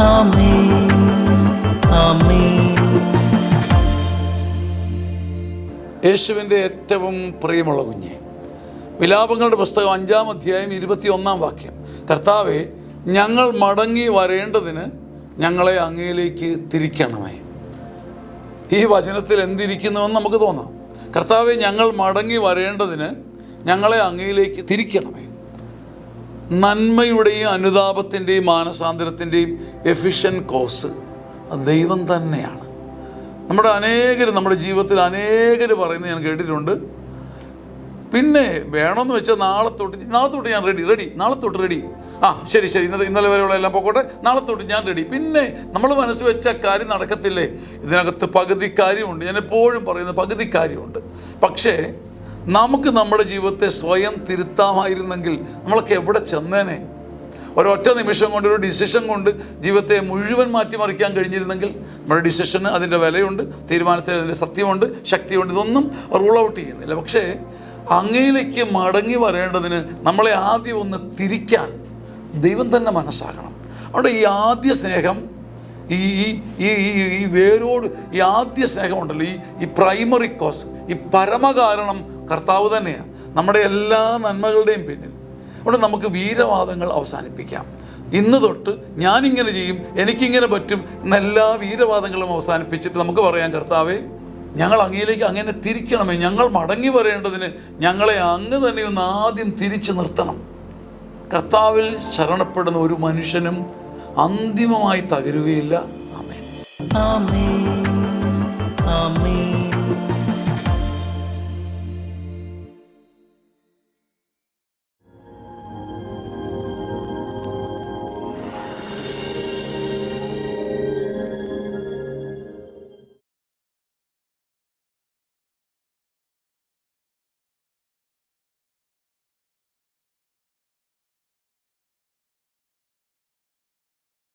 ആമേൻ, ആമേൻ. യേശുവിൻ്റെ ഏറ്റവും പ്രിയമുള്ള കുഞ്ഞെ, വിലാപങ്ങളുടെ പുസ്തകം 5-ാം അധ്യായം 21-ാം വാക്യം. കർത്താവെ, ഞങ്ങൾ മടങ്ങി വരേണ്ടതിന് ഞങ്ങളെ അങ്ങയിലേക്ക് തിരിക്കണമേ. ഈ വചനത്തിൽ എന്തിരിക്കുന്നുവെന്ന് നമുക്ക് തോന്നാം. കർത്താവെ, ഞങ്ങൾ മടങ്ങി വരേണ്ടതിന് ഞങ്ങളെ അങ്ങയിലേക്ക് തിരിക്കണമേ. നന്മയുടെയും അനുതാപത്തിൻ്റെയും മാനസാന്തരത്തിൻ്റെയും എഫിഷ്യൻ്റ് കോസ് അത് ദൈവം തന്നെയാണ്. നമ്മുടെ ജീവിതത്തിൽ അനേകർ പറയുന്നത് ഞാൻ കേട്ടിട്ടുണ്ട്. പിന്നെ വേണമെന്ന് വെച്ചാൽ നാളെ തൊട്ട് ഞാൻ റെഡി, നാളെ തൊട്ട് റെഡി. ശരി, ഇന്നലെ വരെയുള്ള എല്ലാം പോക്കോട്ടെ, നാളെ തൊട്ട് ഞാൻ റെഡി. പിന്നെ നമ്മൾ മനസ്സ് വെച്ച കാര്യം നടക്കത്തില്ലേ? ഇതിനകത്ത് പകുതി കാര്യമുണ്ട്. ഞാൻ എപ്പോഴും പറയുന്നത് പകുതി കാര്യമുണ്ട്. പക്ഷേ നമുക്ക് നമ്മുടെ ജീവിതത്തെ സ്വയം തിരുത്താമായിരുന്നെങ്കിൽ നമ്മളൊക്കെ എവിടെ ചെന്നേനെ? ഒരൊറ്റ നിമിഷം കൊണ്ട്, ഒരു ഡിസിഷൻ കൊണ്ട് ജീവിതത്തെ മുഴുവൻ മാറ്റിമറിക്കാൻ കഴിഞ്ഞിരുന്നെങ്കിൽ നമ്മുടെ ഡിസിഷന് അതിൻ്റെ വിലയുണ്ട്, തീരുമാനത്തിന് അതിൻ്റെ സത്യമുണ്ട്, ശക്തിയുണ്ട്. ഇതൊന്നും റൂൾ ഔട്ട് ചെയ്യുന്നില്ല. പക്ഷേ അങ്ങയിലേക്ക് മടങ്ങി വരേണ്ടതിന് നമ്മളെ ആദ്യം ഒന്ന് തിരിക്കാൻ ദൈവം തന്നെ മനസ്സാകണം. അവിടെ ഈ ആദ്യ സ്നേഹം, ഈ വേരോട് ഈ ആദ്യ സ്നേഹമുണ്ടല്ലോ, ഈ പ്രൈമറി കോസ്, ഈ പരമകാരണം കർത്താവ് തന്നെയാണ് നമ്മുടെ എല്ലാ നന്മകളുടെയും പിന്നിൽ. അവിടെ നമുക്ക് വീരവാദങ്ങൾ അവസാനിപ്പിക്കാം. ഇന്ന് തൊട്ട് ഞാനിങ്ങനെ ചെയ്യും, എനിക്കിങ്ങനെ പറ്റും എന്നെല്ലാ വീരവാദങ്ങളും അവസാനിപ്പിച്ചിട്ട് നമുക്ക് പറയാം, കർത്താവേ, ഞങ്ങൾ അങ്ങയിലേക്ക് അങ്ങനെ തിരിക്കണമേ. ഞങ്ങൾ മടങ്ങി വരേണ്ടതിന് ഞങ്ങളെ അങ്ങ് തന്നെ ഒന്ന് ആദ്യം തിരിച്ചു നിർത്തണം. കർത്താവിൽ ശരണപ്പെടുന്ന ഒരു മനുഷ്യനും അന്തിമമായി തകരുകയില്ല. ആമേൻ, ആമേൻ, ആമേൻ.